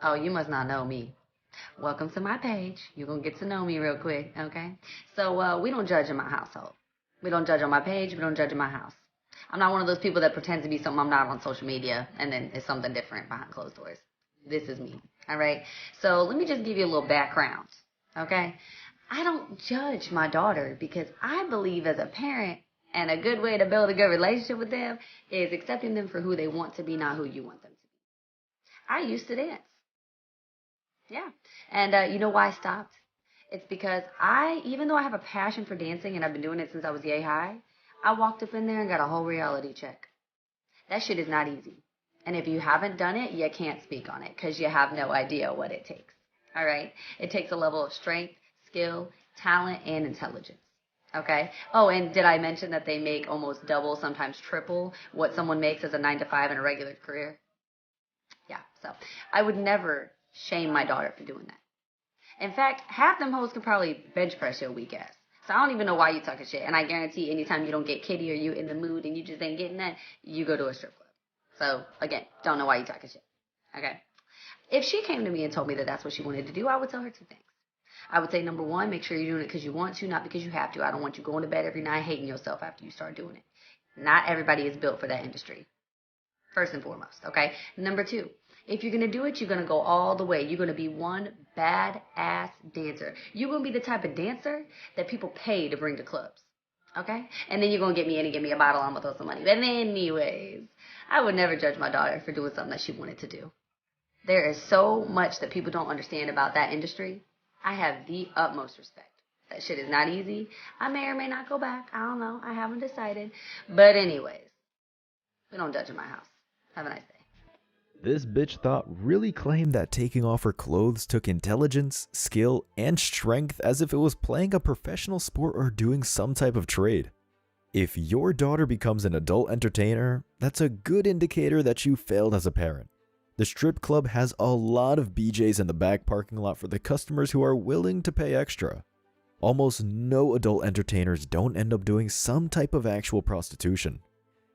Oh, you must not know me. Welcome to my page. You're going to get to know me real quick, okay? So we don't judge in my household. We don't judge on my page. We don't judge in my house. I'm not one of those people that pretends to be something I'm not on social media and then it's something different behind closed doors. This is me, all right? So let me just give you a little background, okay? I don't judge my daughter because I believe as a parent and a good way to build a good relationship with them is accepting them for who they want to be, not who you want them to be. I used to dance. Yeah. And you know why I stopped? It's because even though I have a passion for dancing and I've been doing it since I was yay high, I walked up in there and got a whole reality check. That shit is not easy. And if you haven't done it, you can't speak on it because you have no idea what it takes. All right? It takes a level of strength, skill, talent, and intelligence. Okay? Oh, and did I mention that they make almost double, sometimes triple, what someone makes as a 9-to-5 in a regular career? Yeah, so I would never shame my daughter for doing that. In fact, half them hoes can probably bench press your weak ass. So I don't even know why you talking shit. And I guarantee anytime you don't get kitty or you in the mood and you just ain't getting that, you go to a strip club. So, again, don't know why you talking shit. Okay? If she came to me and told me that that's what she wanted to do, I would tell her two things. I would say, number one, make sure you're doing it because you want to, not because you have to. I don't want you going to bed every night hating yourself after you start doing it. Not everybody is built for that industry. First and foremost, okay? Number two, if you're going to do it, you're going to go all the way. You're going to be one badass dancer. You're going to be the type of dancer that people pay to bring to clubs, okay? And then you're going to get me in and give me a bottle. I'm going to throw some money. But anyways, I would never judge my daughter for doing something that she wanted to do. There is so much that people don't understand about that industry. I have the utmost respect. That shit is not easy. I may or may not go back. I don't know. I haven't decided. But anyways, we don't judge in my house. Have a nice day. This bitch thought really claimed that taking off her clothes took intelligence, skill, and strength as if it was playing a professional sport or doing some type of trade. If your daughter becomes an adult entertainer, that's a good indicator that you failed as a parent. The strip club has a lot of BJs in the back parking lot for the customers who are willing to pay extra. Almost no adult entertainers don't end up doing some type of actual prostitution.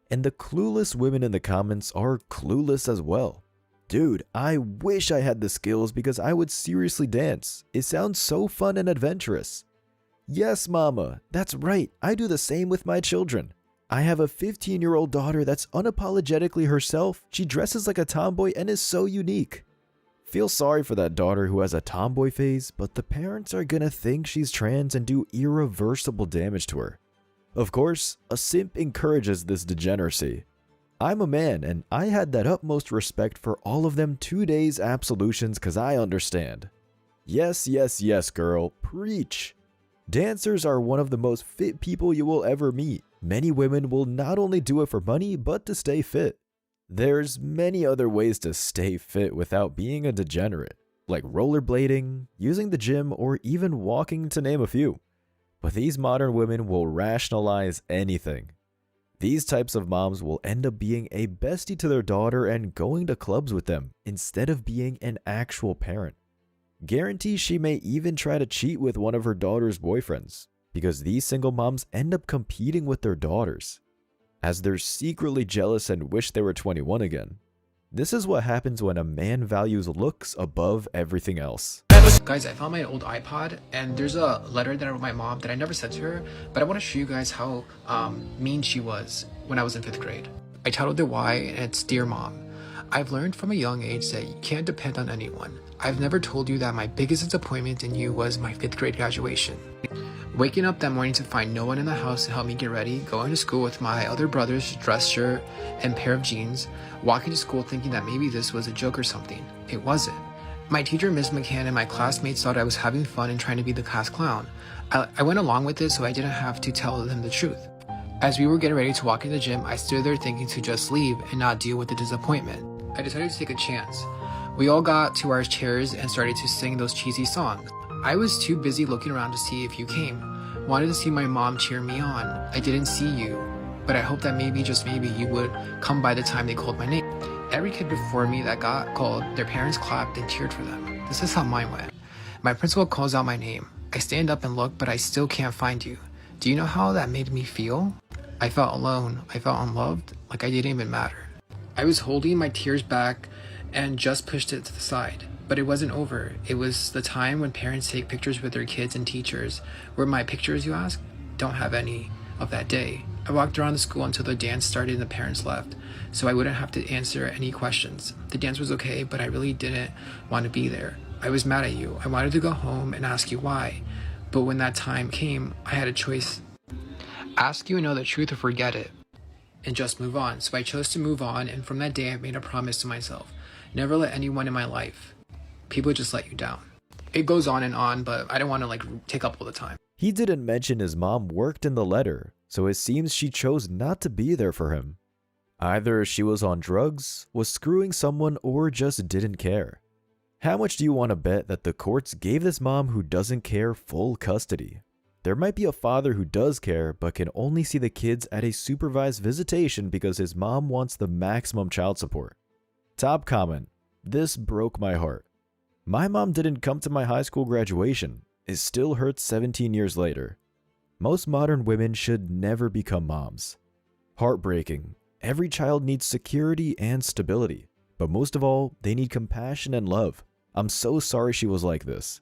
And the clueless women in the comments are clueless as well. Dude, I wish I had the skills because I would seriously dance. It sounds so fun and adventurous. Yes, mama, that's right. I do the same with my children. I have a 15-year-old daughter that's unapologetically herself. She dresses like a tomboy and is so unique. Feel sorry for that daughter who has a tomboy phase, but the parents are gonna think she's trans and do irreversible damage to her. Of course, a simp encourages this degeneracy. I'm a man and I had that utmost respect for all of them 2 days absolutions cause I understand. Yes, yes, yes, girl, preach. Dancers are one of the most fit people you will ever meet. Many women will not only do it for money, but to stay fit. There's many other ways to stay fit without being a degenerate, like rollerblading, using the gym, or even walking to name a few. But these modern women will rationalize anything. These types of moms will end up being a bestie to their daughter and going to clubs with them, instead of being an actual parent. Guarantee she may even try to cheat with one of her daughter's boyfriends, because these single moms end up competing with their daughters, as they're secretly jealous and wish they were 21 again. This is what happens when a man values looks above everything else. Guys, I found my old iPod and there's a letter that I wrote my mom that I never sent to her, but I want to show you guys how mean she was when I was in 5th grade. I titled it Why, and it's Dear Mom. I've learned from a young age that you can't depend on anyone. I've never told you that my biggest disappointment in you was my 5th grade graduation. Waking up that morning to find no one in the house to help me get ready, going to school with my other brother's dress shirt and pair of jeans, walking to school thinking that maybe this was a joke or something. It wasn't. My teacher, Ms. McCann, and my classmates thought I was having fun and trying to be the class clown. I went along with it so I didn't have to tell them the truth. As we were getting ready to walk in the gym, I stood there thinking to just leave and not deal with the disappointment. I decided to take a chance. We all got to our chairs and started to sing those cheesy songs. I was too busy looking around to see if you came. Wanted to see my mom cheer me on. I didn't see you, but I hoped that maybe, just maybe, you would come by the time they called my name. Every kid before me that got called, their parents clapped and cheered for them. This is how mine went. My principal calls out my name. I stand up and look, but I still can't find you. Do you know how that made me feel? I felt alone. I felt unloved, like I didn't even matter. I was holding my tears back and just pushed it to the side. But it wasn't over. It was the time when parents take pictures with their kids and teachers. Were my pictures, you ask? Don't have any of that day. I walked around the school until the dance started and the parents left, so I wouldn't have to answer any questions. The dance was okay, but I really didn't want to be there. I was mad at you. I wanted to go home and ask you why. But when that time came, I had a choice. Ask you and know the truth or forget it, and just move on. So I chose to move on, and from that day I made a promise to myself. Never let anyone in my life. People just let you down. It goes on, but I don't want to take up all the time. He didn't mention his mom worked in the letter, so it seems she chose not to be there for him. Either she was on drugs, was screwing someone, or just didn't care. How much do you want to bet that the courts gave this mom who doesn't care full custody? There might be a father who does care but can only see the kids at a supervised visitation because his mom wants the maximum child support. Top comment: this broke my heart. My mom didn't come to my high school graduation. It still hurts 17 years later. Most modern women should never become moms. Heartbreaking. Every child needs security and stability, but most of all, they need compassion and love. I'm so sorry she was like this.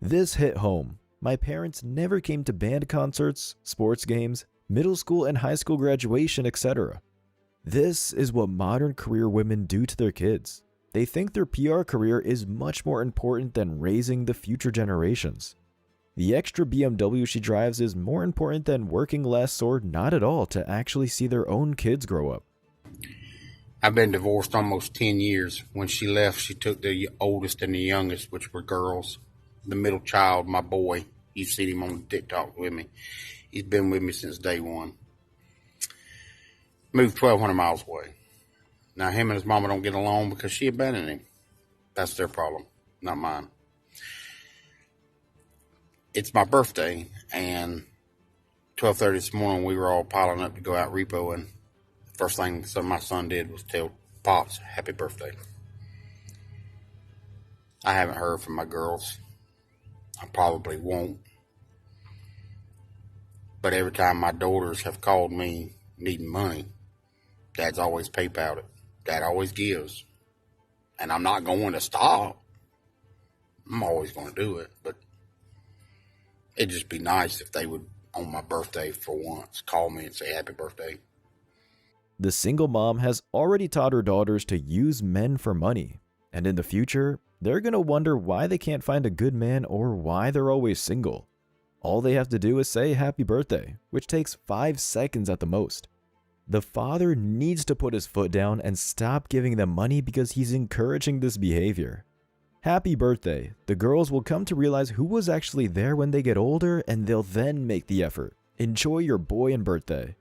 This hit home. My parents never came to band concerts, sports games, middle school and high school graduation, etc. This is what modern career women do to their kids. They think their PR career is much more important than raising the future generations. The extra BMW she drives is more important than working less or not at all to actually see their own kids grow up. I've been divorced almost 10 years. When she left, she took the oldest and the youngest, which were girls. The middle child, my boy, you've seen him on TikTok with me. He's been with me since day one. Moved 1,200 miles away. Now, him and his mama don't get along because she abandoned him. That's their problem, not mine. It's my birthday, and 12:30 this morning, we were all piling up to go out repoing. The first thing my son did was tell Pops, happy birthday. I haven't heard from my girls. I probably won't. But every time my daughters have called me needing money, Dad's always PayPal'd it. Dad always gives. And I'm not going to stop. I'm always going to do it. But it'd just be nice if they would, on my birthday for once, call me and say happy birthday. The single mom has already taught her daughters to use men for money. And in the future, they're going to wonder why they can't find a good man or why they're always single. All they have to do is say happy birthday, which takes 5 seconds at the most. The father needs to put his foot down and stop giving them money because he's encouraging this behavior. Happy birthday. The girls will come to realize who was actually there when they get older, and they'll then make the effort. Enjoy your boy and birthday.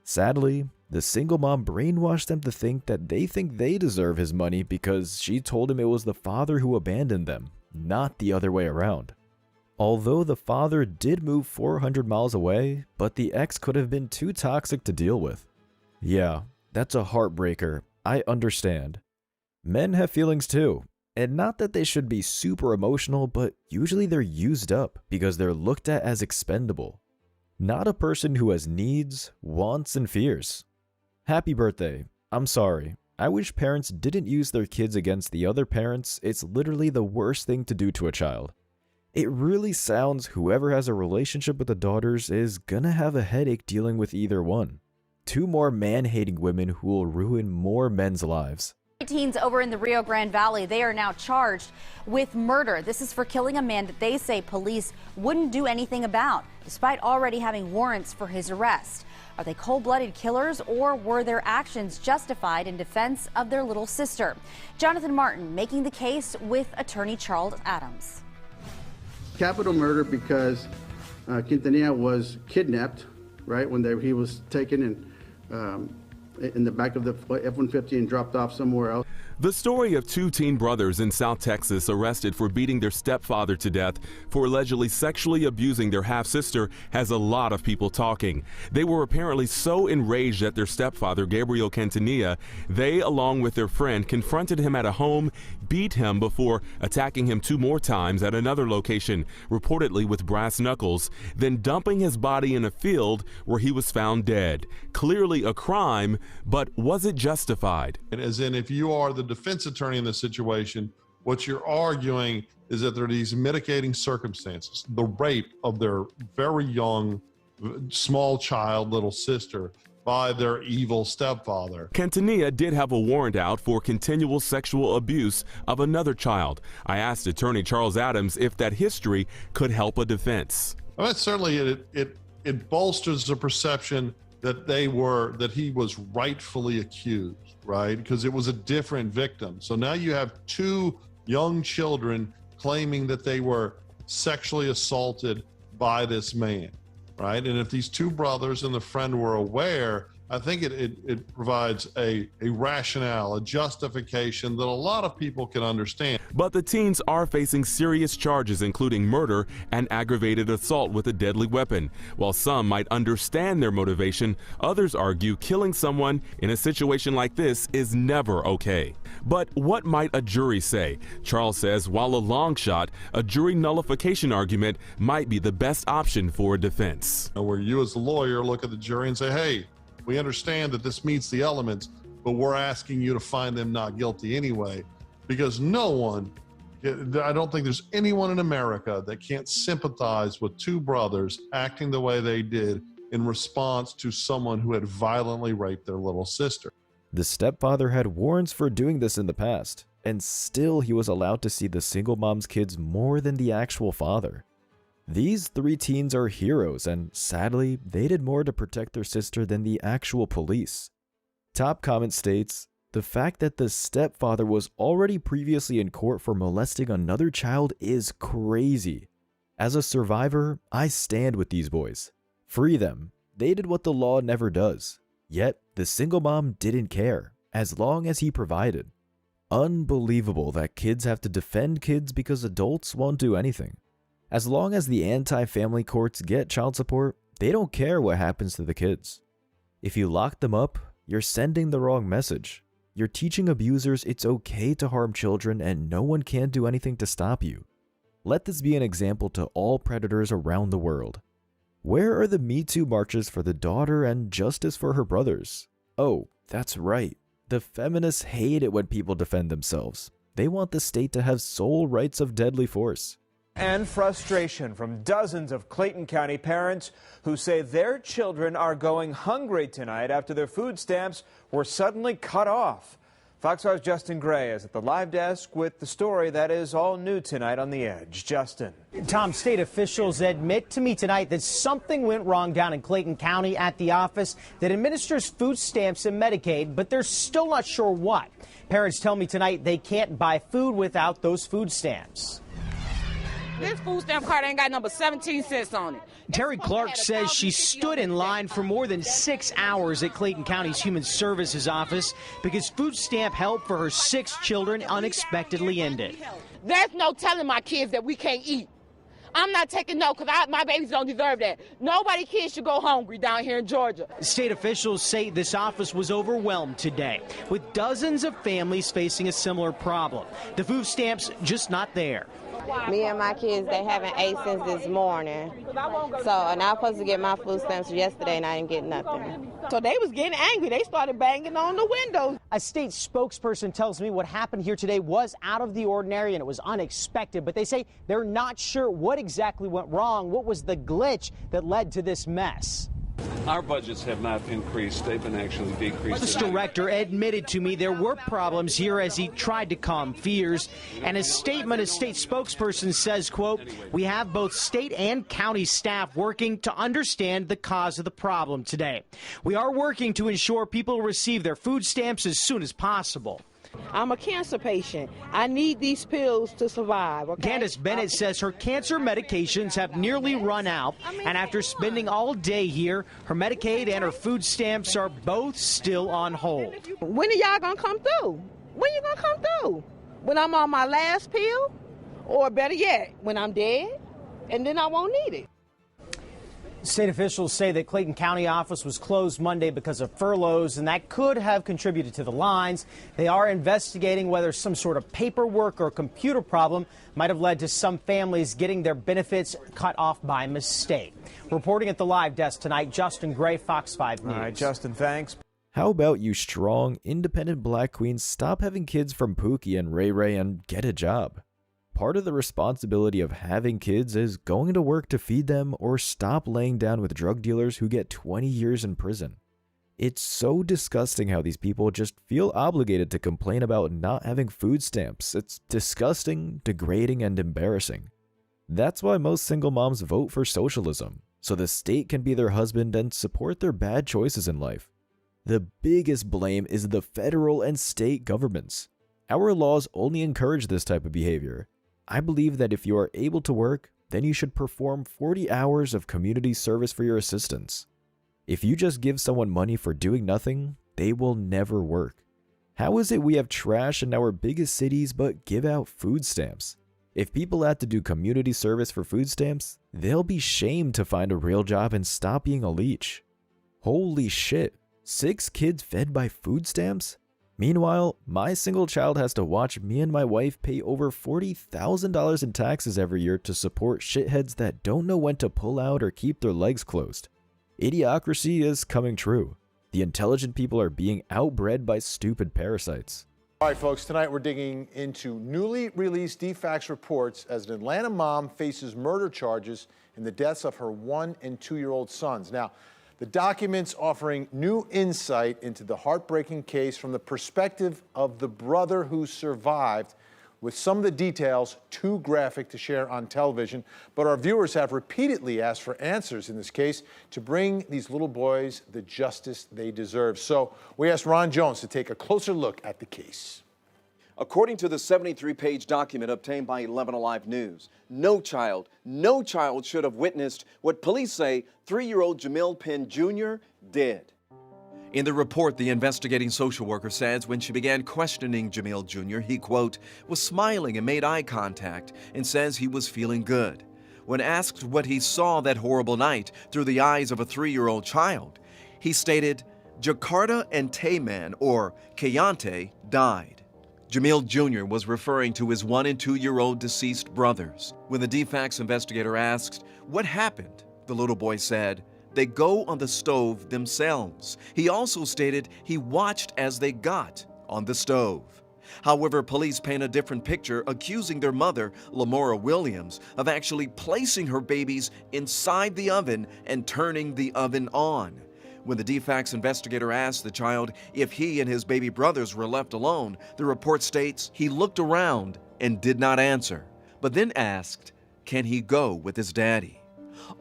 Sadly, the single mom brainwashed them to think that they deserve his money because she told him it was the father who abandoned them, not the other way around. Although the father did move 400 miles away, but the ex could have been too toxic to deal with. Yeah, that's a heartbreaker. I understand. Men have feelings too. And not that they should be super emotional, but usually they're used up because they're looked at as expendable. Not a person who has needs, wants, and fears. Happy birthday. I'm sorry. I wish parents didn't use their kids against the other parents. It's literally the worst thing to do to a child. It really sounds whoever has a relationship with the daughters is gonna have a headache dealing with either one. 2 more man-hating women who will ruin more men's lives. Teens over in the Rio Grande Valley, they are now charged with murder. This is for killing a man that they say police wouldn't do anything about, despite already having warrants for his arrest. Are they cold-blooded killers, or were their actions justified in defense of their little sister? Jonathan Martin making the case with attorney Charles Adams. Capital murder because Quintanilla was kidnapped, right, when he was taken in the back of the F-150 and dropped off somewhere else. The story of 2 teen brothers in South Texas arrested for beating their stepfather to death for allegedly sexually abusing their half-sister has a lot of people talking. They were apparently so enraged at their stepfather, Gabriel Quintanilla, they, along with their friend, confronted him at a home, beat him before attacking him 2 more times at another location, reportedly with brass knuckles, then dumping his body in a field where he was found dead. Clearly a crime, but was it justified? As in, if you are the defense attorney in this situation, What you're arguing is that there are these mitigating circumstances, the rape of their very young, small child, little sister, by their evil stepfather. Quintanilla did have a warrant out for continual sexual abuse of another child. I asked attorney Charles Adams if that history could help a defense. Well, certainly it bolsters the perception that he was rightfully accused, right? Because it was a different victim. So now you have two young children claiming that they were sexually assaulted by this man, right? And if these two brothers and the friend were aware, I think it provides a rationale, a justification that a lot of people can understand. But the teens are facing serious charges, including murder and aggravated assault with a deadly weapon. While some might understand their motivation, others argue killing someone in a situation like this is never okay. But what might a jury say? Charles says while a long shot, a jury nullification argument might be the best option for a defense. Where you as a lawyer look at the jury and say, hey, we understand that this meets the elements, but we're asking you to find them not guilty anyway, because I don't think there's anyone in America that can't sympathize with two brothers acting the way they did in response to someone who had violently raped their little sister. The stepfather had warrants for doing this in the past, and still he was allowed to see the single mom's kids more than the actual father. These three teens are heroes, and sadly, they did more to protect their sister than the actual police. Top comment states, the fact that the stepfather was already previously in court for molesting another child is crazy. As a survivor, I stand with these boys. Free them. They did what the law never does. Yet, the single mom didn't care, as long as he provided. Unbelievable that kids have to defend kids because adults won't do anything. As long as the anti-family courts get child support, they don't care what happens to the kids. If you lock them up, you're sending the wrong message. You're teaching abusers it's okay to harm children and no one can do anything to stop you. Let this be an example to all predators around the world. Where are the Me Too marches for the daughter and justice for her brothers? Oh, that's right. The feminists hate it when people defend themselves. They want the state to have sole rights of deadly force. And frustration from dozens of Clayton County parents who say their children are going hungry tonight after their food stamps were suddenly cut off. Fox 5's Justin Gray is at the live desk with the story that is all new tonight on The Edge. Justin. Tom, state officials admit to me tonight that something went wrong down in Clayton County at the office that administers food stamps and Medicaid, but they're still not sure what. Parents tell me tonight they can't buy food without those food stamps. This food stamp card ain't got number 17 cents on it. Terry Clark says she stood in line for more than 6 hours at Clayton County's Human Services office because food stamp help for her 6 children unexpectedly ended. There's no telling my kids that we can't eat. I'm not taking no, because my babies don't deserve that. Nobody kids should go hungry down here in Georgia. State officials say this office was overwhelmed today, with dozens of families facing a similar problem. The food stamps just not there. Me and my kids, they haven't ate since this morning. And I was supposed to get my food stamps yesterday and I didn't get nothing. So they was getting angry. They started banging on the windows. A state spokesperson tells me what happened here today was out of the ordinary and it was unexpected, but they say they're not sure what exactly went wrong. What was the glitch that led to this mess? Our budgets have not increased. They've been actually decreased. This director admitted to me there were problems here as he tried to calm fears. And his statement, as state spokesperson says, quote, we have both state and county staff working to understand the cause of the problem today. We are working to ensure people receive their food stamps as soon as possible. I'm a cancer patient. I need these pills to survive. Okay? Candace Bennett says her cancer medications have nearly run out, and after spending all day here, her Medicaid and her food stamps are both still on hold. When are y'all gonna come through? When you gonna come through? When I'm on my last pill? Or better yet, when I'm dead, and then I won't need it. State officials say that Clayton County office was closed Monday because of furloughs, and that could have contributed to the lines. They are investigating whether some sort of paperwork or computer problem might have led to some families getting their benefits cut off by mistake. Reporting at the live desk tonight, Justin Gray, Fox 5 News. All right, Justin, thanks. How about you strong, independent black queens stop having kids from Pookie and Ray Ray and get a job? Part of the responsibility of having kids is going to work to feed them or stop laying down with drug dealers who get 20 years in prison. It's so disgusting how these people just feel obligated to complain about not having food stamps. It's disgusting, degrading, and embarrassing. That's why most single moms vote for socialism, so the state can be their husband and support their bad choices in life. The biggest blame is the federal and state governments. Our laws only encourage this type of behavior. I believe that if you are able to work, then you should perform 40 hours of community service for your assistance. If you just give someone money for doing nothing, they will never work. How is it we have trash in our biggest cities but give out food stamps? If people had to do community service for food stamps, they'll be shamed to find a real job and stop being a leech. Holy shit, 6 kids fed by food stamps? Meanwhile, my single child has to watch me and my wife pay over $40,000 in taxes every year to support shitheads that don't know when to pull out or keep their legs closed. Idiocracy is coming true. The intelligent people are being outbred by stupid parasites. All right, folks, tonight we're digging into newly released DFACS reports as an Atlanta mom faces murder charges in the deaths of her 1- and 2-year-old sons. Now, the documents offering new insight into the heartbreaking case from the perspective of the brother who survived, with some of the details too graphic to share on television. But our viewers have repeatedly asked for answers in this case to bring these little boys the justice they deserve. So we asked Ron Jones to take a closer look at the case. According to the 73-page document obtained by 11 Alive News, no child should have witnessed what police say 3-year-old Jamil Penn Jr. did. In the report, the investigating social worker says when she began questioning Jamil Jr., he, quote, was smiling and made eye contact and says he was feeling good. When asked what he saw that horrible night through the eyes of a 3-year-old child, he stated, Jakarta and Tayman, or Kayante, died. Jamil Jr. was referring to his 1- and 2-year-old deceased brothers. When the DFACS investigator asked, what happened? The little boy said, they go on the stove themselves. He also stated he watched as they got on the stove. However, police paint a different picture, accusing their mother, Lamora Williams, of actually placing her babies inside the oven and turning the oven on. When the DFACS investigator asked the child if he and his baby brothers were left alone, the report states he looked around and did not answer, but then asked, can he go with his daddy?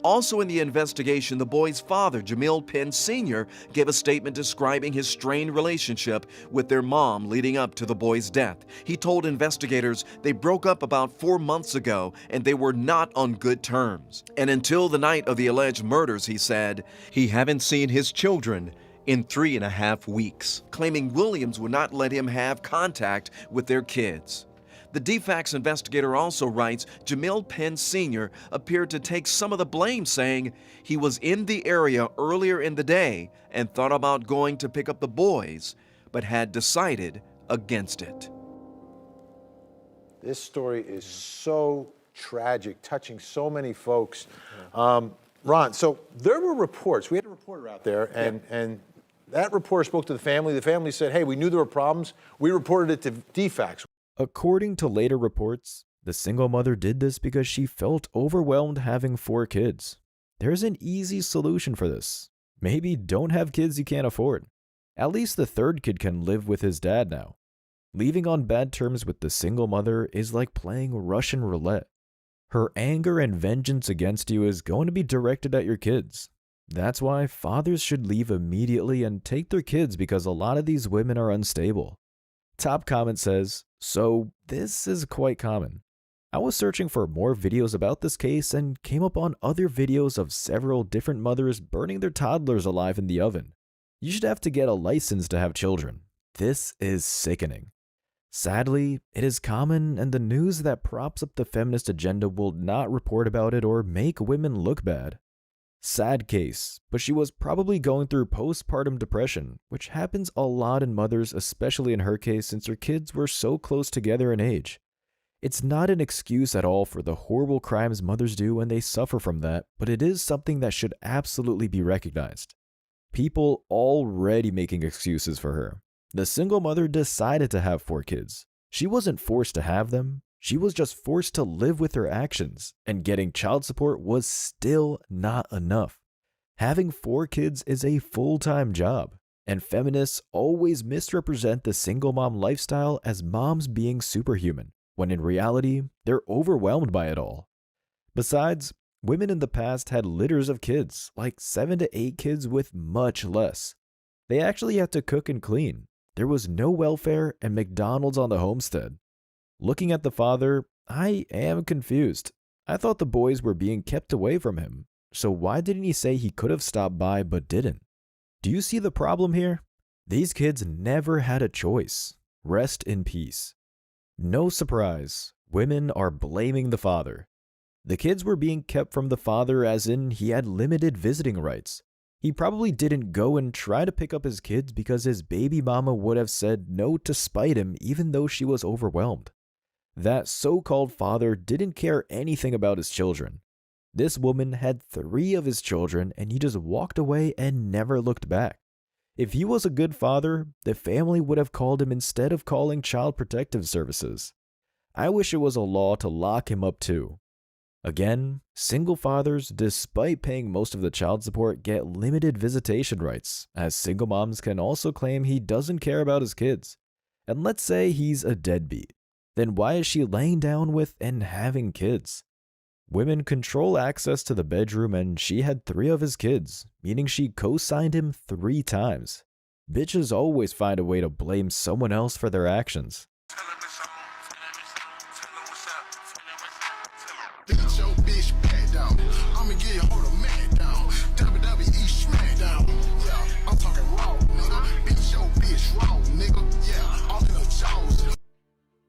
Also in the investigation, the boy's father, Jamil Penn Sr., gave a statement describing his strained relationship with their mom leading up to the boy's death. He told investigators they broke up about 4 months ago and they were not on good terms. And until the night of the alleged murders, he said, he haven't seen his children in 3.5 weeks, claiming Williams would not let him have contact with their kids. The DFACS investigator also writes Jamil Penn Sr. appeared to take some of the blame, saying he was in the area earlier in the day and thought about going to pick up the boys, but had decided against it. This story is so tragic, touching so many folks. Ron, so there were reports. We had a reporter out there, and that reporter spoke to the family. The family said, hey, we knew there were problems. We reported it to DFACS. According to later reports, the single mother did this because she felt overwhelmed having 4 kids. There's an easy solution for this. Maybe don't have kids you can't afford. At least the 3rd kid can live with his dad now. Leaving on bad terms with the single mother is like playing Russian roulette. Her anger and vengeance against you is going to be directed at your kids. That's why fathers should leave immediately and take their kids, because a lot of these women are unstable. Top comment says, so this is quite common. I was searching for more videos about this case and came up on other videos of several different mothers burning their toddlers alive in the oven. You should have to get a license to have children. This is sickening. Sadly, it is common, and the news that props up the feminist agenda will not report about it or make women look bad. Sad case, but she was probably going through postpartum depression, which happens a lot in mothers, especially in her case since her kids were so close together in age. It's not an excuse at all for the horrible crimes mothers do, and they suffer from that, but it is something that should absolutely be recognized. People already making excuses for her. The single mother decided to have 4 kids. She wasn't forced to have them. She was just forced to live with her actions, and getting child support was still not enough. Having 4 kids is a full-time job, and feminists always misrepresent the single mom lifestyle as moms being superhuman, when in reality, they're overwhelmed by it all. Besides, women in the past had litters of kids, like 7 to 8 kids with much less. They actually had to cook and clean. There was no welfare and McDonald's on the homestead. Looking at the father, I am confused. I thought the boys were being kept away from him, so why didn't he say he could have stopped by but didn't? Do you see the problem here? These kids never had a choice. Rest in peace. No surprise, women are blaming the father. The kids were being kept from the father as in he had limited visiting rights. He probably didn't go and try to pick up his kids because his baby mama would have said no to spite him even though she was overwhelmed. That so-called father didn't care anything about his children. This woman had 3 of his children and he just walked away and never looked back. If he was a good father, the family would have called him instead of calling Child Protective Services. I wish it was a law to lock him up too. Again, single fathers, despite paying most of the child support, get limited visitation rights, as single moms can also claim he doesn't care about his kids. And let's say he's a deadbeat. Then why is she laying down with and having kids? Women control access to the bedroom and she had 3 of his kids, meaning she co-signed him 3 times. Bitches always find a way to blame someone else for their actions.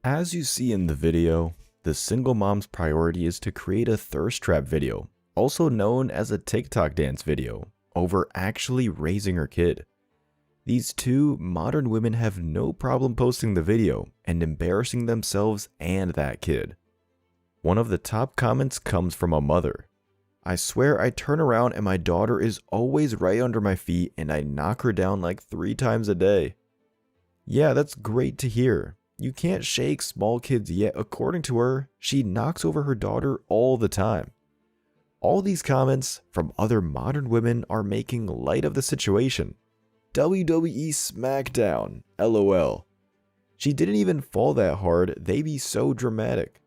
As you see in the video, the single mom's priority is to create a thirst trap video, also known as a TikTok dance video, over actually raising her kid. These 2 modern women have no problem posting the video and embarrassing themselves and that kid. One of the top comments comes from a mother. I swear I turn around and my daughter is always right under my feet and I knock her down like 3 times a day. Yeah, that's great to hear. You can't shake small kids yet according to her, she knocks over her daughter all the time. All these comments from other modern women are making light of the situation. WWE SmackDown, LOL. She didn't even fall that hard, they be so dramatic.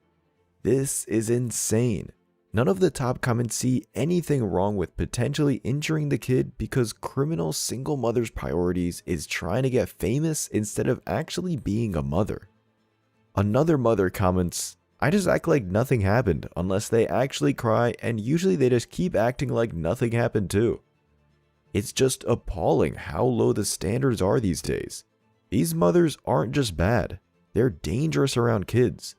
This is insane. None of the top comments see anything wrong with potentially injuring the kid because criminal single mother's priorities is trying to get famous instead of actually being a mother. Another mother comments, I just act like nothing happened unless they actually cry, and usually they just keep acting like nothing happened too. It's just appalling how low the standards are these days. These mothers aren't just bad, they're dangerous around kids.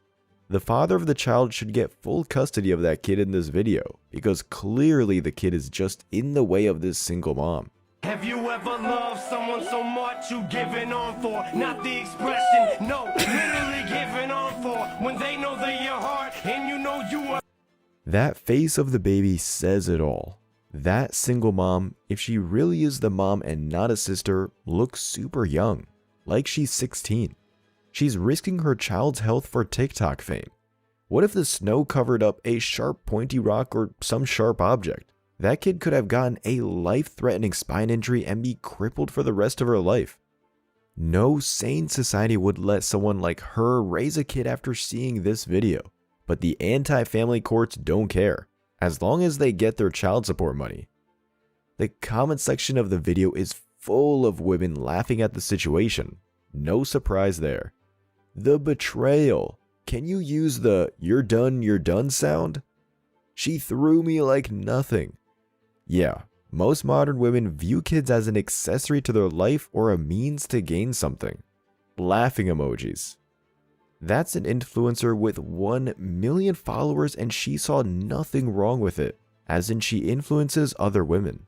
The father of the child should get full custody of that kid in this video, because clearly the kid is just in the way of this single mom. Have you ever loved someone so much you giving on for? Not the expression, no, literally giving on for. When they know they're your heart and you know you are. That face of the baby says it all. That single mom, if she really is the mom and not a sister, looks super young, like she's 16. She's risking her child's health for TikTok fame. What if the snow covered up a sharp pointy rock or some sharp object? That kid could have gotten a life-threatening spine injury and be crippled for the rest of her life. No sane society would let someone like her raise a kid after seeing this video, but the anti-family courts don't care, as long as they get their child support money. The comment section of the video is full of women laughing at the situation. No surprise there. The betrayal. Can you use the you're done sound? She threw me like nothing. Yeah, most modern women view kids as an accessory to their life or a means to gain something. Laughing emojis. That's an influencer with 1 million followers and she saw nothing wrong with it, as in she influences other women.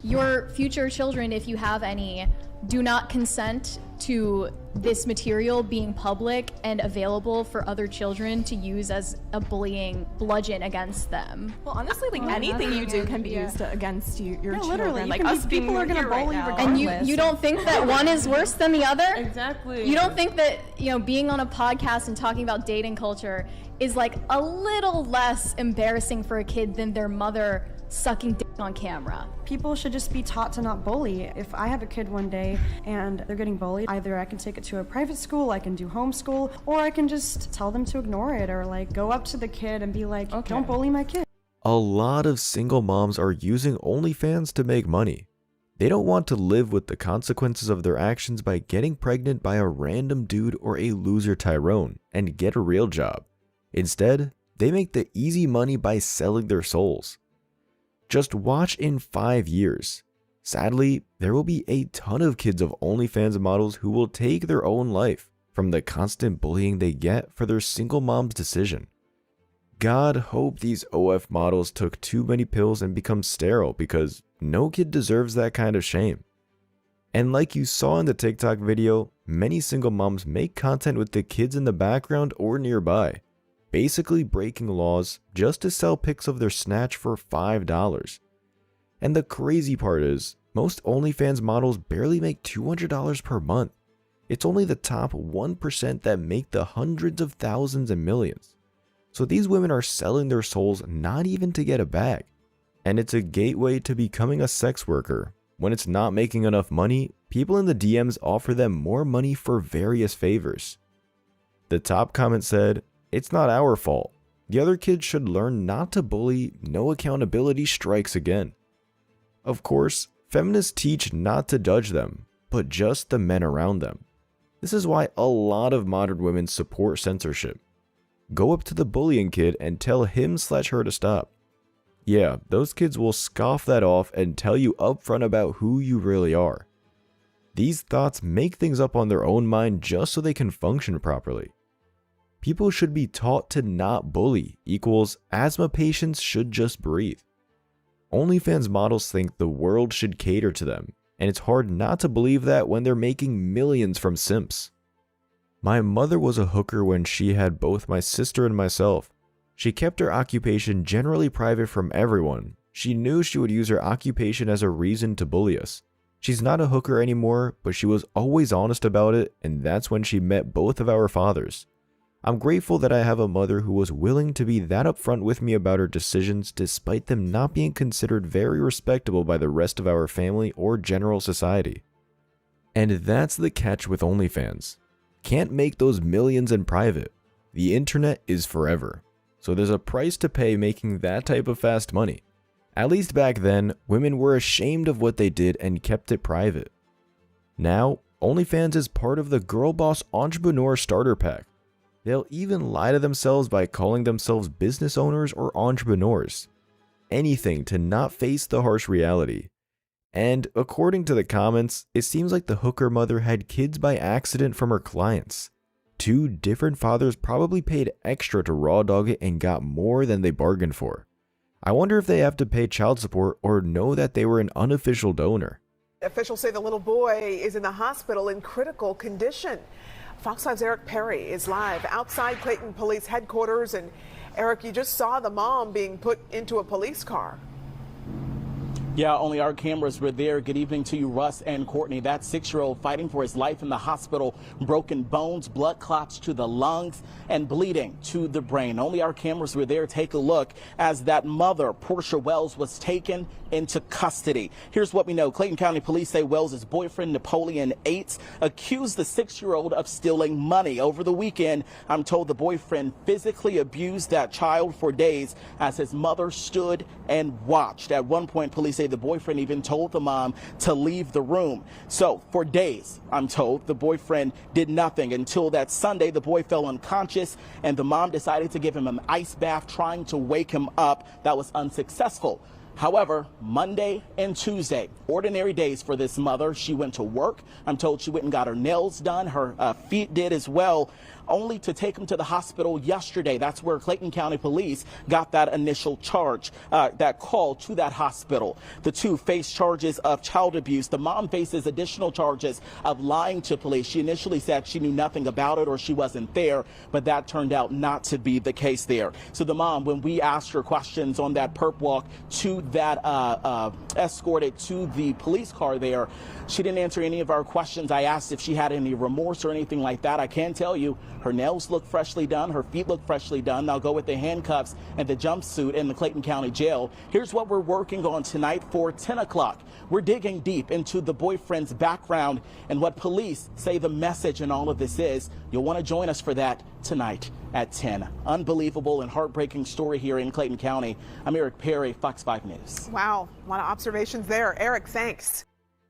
Your future children, if you have any, do not consent to this material being public and available for other children to use as a bullying bludgeon against them. Well, honestly, like anything you do can be used against you, your children. Literally, like us people are going to bully regardless. And you don't think that one is worse than the other? Exactly. You don't think that, being on a podcast and talking about dating culture is like a little less embarrassing for a kid than their mother sucking dick on camera? People should just be taught to not bully. If I have a kid one day and they're getting bullied, either I can take it to a private school, I can do homeschool, or I can just tell them to ignore it, or like go up to the kid and be like, don't bully my kid. A lot of single moms are using OnlyFans to make money. They don't want to live with the consequences of their actions by getting pregnant by a random dude or a loser Tyrone and get a real job. Instead, they make the easy money by selling their souls. Just watch in 5 years. Sadly, there will be a ton of kids of OnlyFans models who will take their own life from the constant bullying they get for their single mom's decision. God hope these OF models took too many pills and become sterile, because no kid deserves that kind of shame. And like you saw in the TikTok video, many single moms make content with the kids in the background or nearby, basically breaking laws just to sell pics of their snatch for $5. And the crazy part is, most OnlyFans models barely make $200 per month. It's only the top 1% that make the hundreds of thousands and millions. So these women are selling their souls not even to get a bag. And it's a gateway to becoming a sex worker. When it's not making enough money, people in the DMs offer them more money for various favors. The top comment said, "It's not our fault. The other kids should learn not to bully. No accountability strikes again." Of course, feminists teach not to judge them, but just the men around them. This is why a lot of modern women support censorship. Go up to the bullying kid and tell him/her to stop. Yeah, those kids will scoff that off and tell you upfront about who you really are. These thoughts make things up on their own mind just so they can function properly. People should be taught to not bully equals asthma patients should just breathe. OnlyFans models think the world should cater to them, and it's hard not to believe that when they're making millions from simps. My mother was a hooker when she had both my sister and myself. She kept her occupation generally private from everyone. She knew she would use her occupation as a reason to bully us. She's not a hooker anymore, but she was always honest about it, and that's when she met both of our fathers. I'm grateful that I have a mother who was willing to be that upfront with me about her decisions despite them not being considered very respectable by the rest of our family or general society. And that's the catch with OnlyFans. Can't make those millions in private. The internet is forever. So there's a price to pay making that type of fast money. At least back then, women were ashamed of what they did and kept it private. Now, OnlyFans is part of the Girl Boss Entrepreneur Starter Pack. They'll even lie to themselves by calling themselves business owners or entrepreneurs. Anything to not face the harsh reality. And according to the comments, it seems like the hooker mother had kids by accident from her clients. 2 different fathers probably paid extra to raw dog it and got more than they bargained for. I wonder if they have to pay child support or know that they were an unofficial donor. Officials say the little boy is in the hospital in critical condition. Fox 5's Eric Perry is live outside Clayton Police Headquarters. And Eric, you just saw the mom being put into a police car. Yeah, only our cameras were there. Good evening to you, Russ and Courtney. That 6-year-old fighting for his life in the hospital, broken bones, blood clots to the lungs, and bleeding to the brain. Only our cameras were there. Take a look as that mother, Portia Wells, was taken into custody. Here's what we know. Clayton County Police say Wells' boyfriend, Napoleon Aites, accused the 6-year-old of stealing money. Over the weekend, I'm told the boyfriend physically abused that child for days as his mother stood and watched. At one point, police say the boyfriend even told the mom to leave the room. So for days, I'm told, the boyfriend did nothing until that Sunday. The boy fell unconscious and the mom decided to give him an ice bath, trying to wake him up. That was unsuccessful. However, Monday and Tuesday, ordinary days for this mother. She went to work. I'm told she went and got her nails done. Her feet did as well. only to take him to the hospital yesterday. That's where Clayton County Police got that initial charge, that call to that hospital. The two face charges of child abuse. The mom faces additional charges of lying to police. She initially said she knew nothing about it or she wasn't there, but that turned out not to be the case there. So the mom, when we asked her questions on that perp walk to that escorted to the police car there, she didn't answer any of our questions. I asked if she had any remorse or anything like that. I can tell you her nails look freshly done, her feet look freshly done. They'll go with the handcuffs and the jumpsuit in the Clayton County Jail. Here's what we're working on tonight for 10 o'clock. We're digging deep into the boyfriend's background and what police say the message in all of this is. You'll want to join us for that tonight at 10. Unbelievable and heartbreaking story here in Clayton County. I'm Eric Perry, Fox 5 News. Wow, a lot of observations there. Eric, thanks.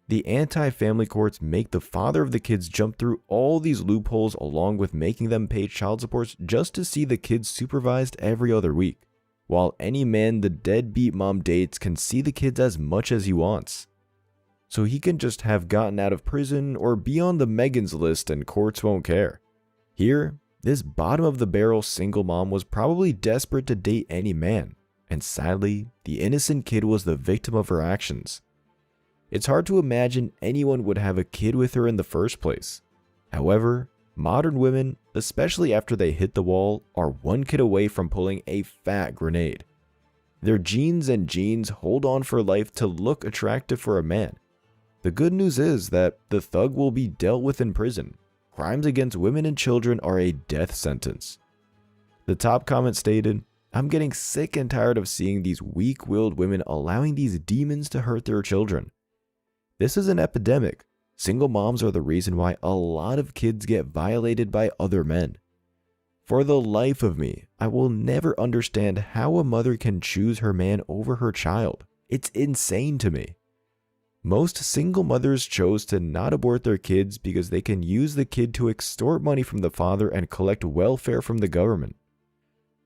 The anti-family courts make the father of the kids jump through all these loopholes along with making them pay child supports just to see the kids supervised every other week, while any man the deadbeat mom dates can see the kids as much as he wants. So he can just have gotten out of prison or be on the Megan's list and courts won't care. Here, this bottom of the barrel single mom was probably desperate to date any man, and sadly, the innocent kid was the victim of her actions. It's hard to imagine anyone would have a kid with her in the first place. However, modern women, especially after they hit the wall, are one kid away from pulling a fat grenade. Their genes and genes hold on for life to look attractive for a man. The good news is that the thug will be dealt with in prison. Crimes against women and children are a death sentence. The top comment stated, "I'm getting sick and tired of seeing these weak-willed women allowing these demons to hurt their children. This is an epidemic. Single moms are the reason why a lot of kids get violated by other men. For the life of me, I will never understand how a mother can choose her man over her child. It's insane to me. Most single mothers chose to not abort their kids because they can use the kid to extort money from the father and collect welfare from the government.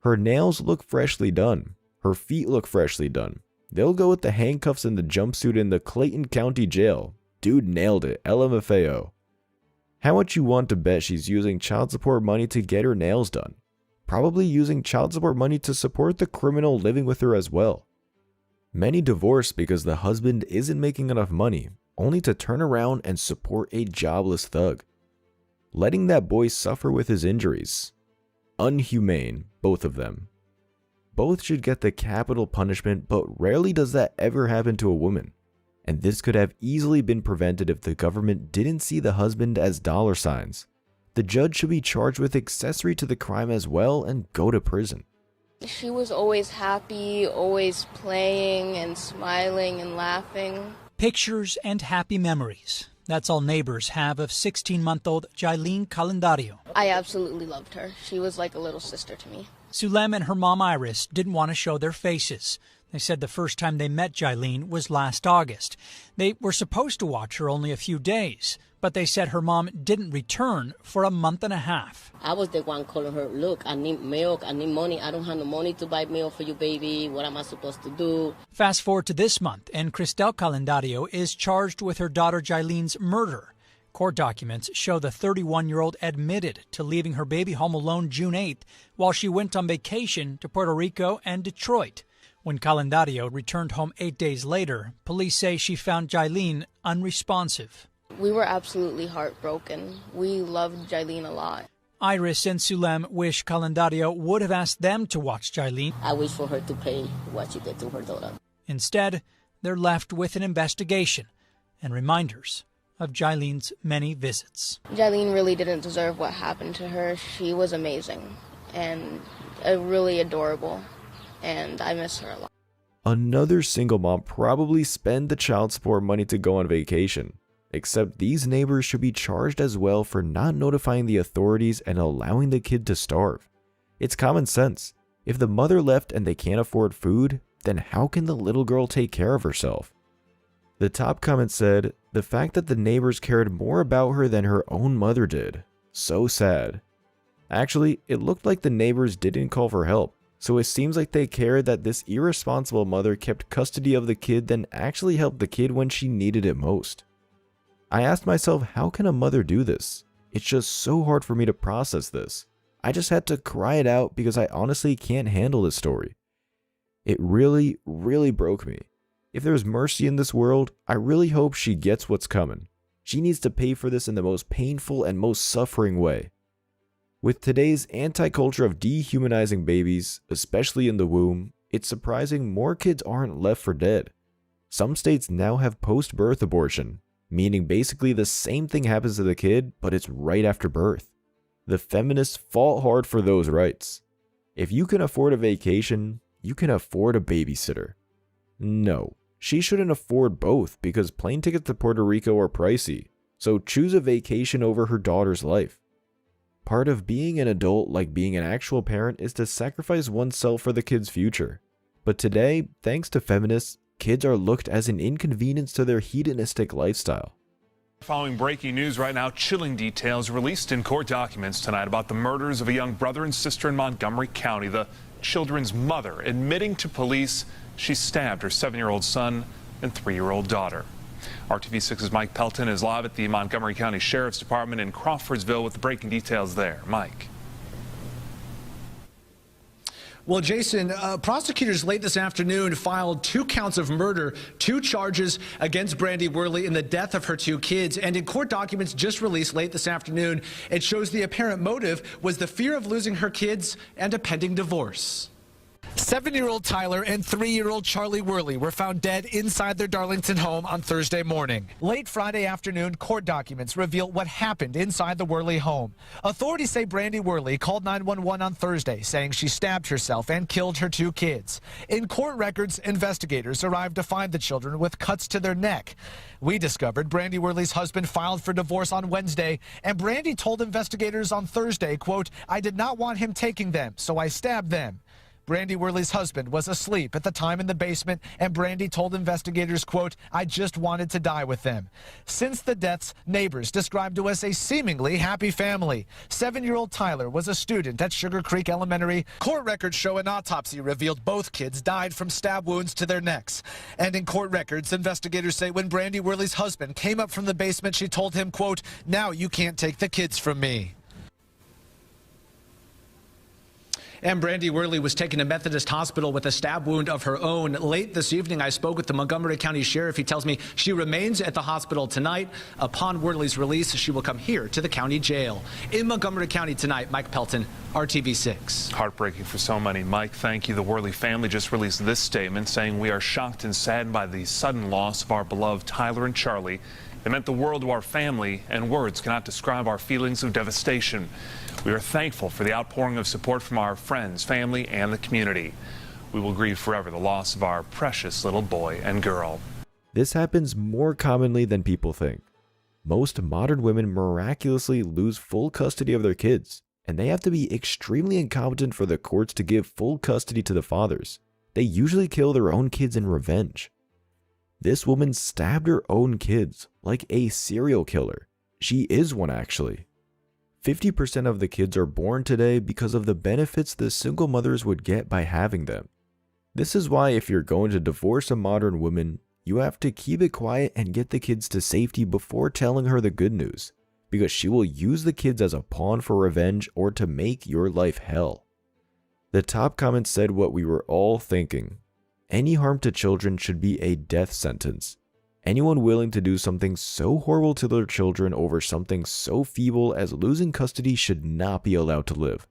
Her nails look freshly done. Her feet look freshly done. They'll go with the handcuffs and the jumpsuit in the Clayton County Jail. Dude nailed it, LMFAO. How much you want to bet she's using child support money to get her nails done? Probably using child support money to support the criminal living with her as well. Many divorce because the husband isn't making enough money, only to turn around and support a jobless thug. Letting that boy suffer with his injuries. Unhumane, both of them. Both should get the capital punishment, but rarely does that ever happen to a woman. And this could have easily been prevented if the government didn't see the husband as dollar signs. The judge should be charged with accessory to the crime as well and go to prison. She was always happy, always playing and smiling and laughing. Pictures and happy memories. That's all neighbors have of 16-month-old Jailene Calendario. I absolutely loved her. She was like a little sister to me. Sulem and her mom Iris didn't want to show their faces. They said the first time they met Jailene was last August. They were supposed to watch her only a few days, but they said her mom didn't return for a month and a half. I was the one calling her, look, I need milk, I need money. I don't have no money to buy milk for you, baby. What am I supposed to do? Fast forward to this month, and Cristel Calendario is charged with her daughter Jailene's murder. Court documents show the 31-year-old admitted to leaving her baby home alone June 8th while she went on vacation to Puerto Rico and Detroit. When Calendario returned home 8 days later, police say she found Jailene unresponsive. We were absolutely heartbroken. We loved Jailene a lot. Iris and Sulem wish Calendario would have asked them to watch Jailene. I wish for her to pay what she did to her daughter. Instead, they're left with an investigation and reminders of Jailene's many visits. Jailene really didn't deserve what happened to her. She was amazing and really adorable, and I miss her a lot. Another single mom probably spent the child support money to go on vacation. Except these neighbors should be charged as well for not notifying the authorities and allowing the kid to starve. It's common sense. If the mother left and they can't afford food, then how can the little girl take care of herself? The top comment said, the fact that the neighbors cared more about her than her own mother did. So sad. Actually, it looked like the neighbors didn't call for help, so it seems like they cared that this irresponsible mother kept custody of the kid than actually helped the kid when she needed it most. I asked myself, how can a mother do this? It's just so hard for me to process this. I just had to cry it out because I honestly can't handle this story. It really, really broke me. If there's mercy in this world, I really hope she gets what's coming. She needs to pay for this in the most painful and most suffering way. With today's anti-culture of dehumanizing babies, especially in the womb, it's surprising more kids aren't left for dead. Some states now have post-birth abortion, meaning basically the same thing happens to the kid, but it's right after birth. The feminists fought hard for those rights. If you can afford a vacation, you can afford a babysitter. No, she shouldn't afford both because plane tickets to Puerto Rico are pricey, so choose a vacation over her daughter's life. Part of being an adult, like being an actual parent, is to sacrifice oneself for the kid's future. But today, thanks to feminists, kids are looked as an inconvenience to their hedonistic lifestyle. Following breaking news right now, chilling details released in court documents tonight about the murders of a young brother and sister in Montgomery County. The children's mother admitting to police she stabbed her 7-year-old son and 3-year-old daughter. RTV6's Mike Pelton is live at the Montgomery County Sheriff's Department in Crawfordsville with the breaking details there. Mike. Well, Jason, prosecutors late this afternoon filed 2 counts of murder, 2 charges against Brandy Worley in the death of her 2 kids. And in court documents just released late this afternoon, it shows the apparent motive was the fear of losing her kids and a pending divorce. 7-year-old Tyler and 3-year-old Charlie Worley were found dead inside their Darlington home on Thursday morning. Late Friday afternoon, court documents reveal what happened inside the Worley home. Authorities say Brandy Worley called 911 on Thursday, saying she stabbed herself and killed her 2 kids. In court records, investigators arrived to find the children with cuts to their neck. We discovered Brandy Worley's husband filed for divorce on Wednesday, and Brandy told investigators on Thursday, quote, "I did not want him taking them, so I stabbed them." Brandy Worley's husband was asleep at the time in the basement, and Brandy told investigators, quote, "I just wanted to die with them." Since the deaths, neighbors described to us a seemingly happy family. 7-year-old Tyler was a student at Sugar Creek Elementary. Court records show an autopsy revealed both kids died from stab wounds to their necks. And in court records, investigators say when Brandy Worley's husband came up from the basement, she told him, quote, "Now you can't take the kids from me." And Brandy Worley was taken to Methodist Hospital with a stab wound of her own. Late this evening, I spoke with the Montgomery County Sheriff. He tells me she remains at the hospital tonight. Upon Worley's release, she will come here to the county jail. In Montgomery County tonight, Mike Pelton, RTV6. Heartbreaking for so many. Mike, thank you. The Worley family just released this statement saying, "We are shocked and saddened by the sudden loss of our beloved Tyler and Charlie. It meant the world to our family, and words cannot describe our feelings of devastation. We are thankful for the outpouring of support from our friends, family, and the community. We will grieve forever the loss of our precious little boy and girl." This happens more commonly than people think. Most modern women miraculously lose full custody of their kids, and they have to be extremely incompetent for the courts to give full custody to the fathers. They usually kill their own kids in revenge. This woman stabbed her own kids, like a serial killer. She is one, actually. 50% of the kids are born today because of the benefits the single mothers would get by having them. This is why if you're going to divorce a modern woman, you have to keep it quiet and get the kids to safety before telling her the good news, because she will use the kids as a pawn for revenge or to make your life hell. The top comment said what we were all thinking. Any harm to children should be a death sentence. Anyone willing to do something so horrible to their children over something so feeble as losing custody should not be allowed to live.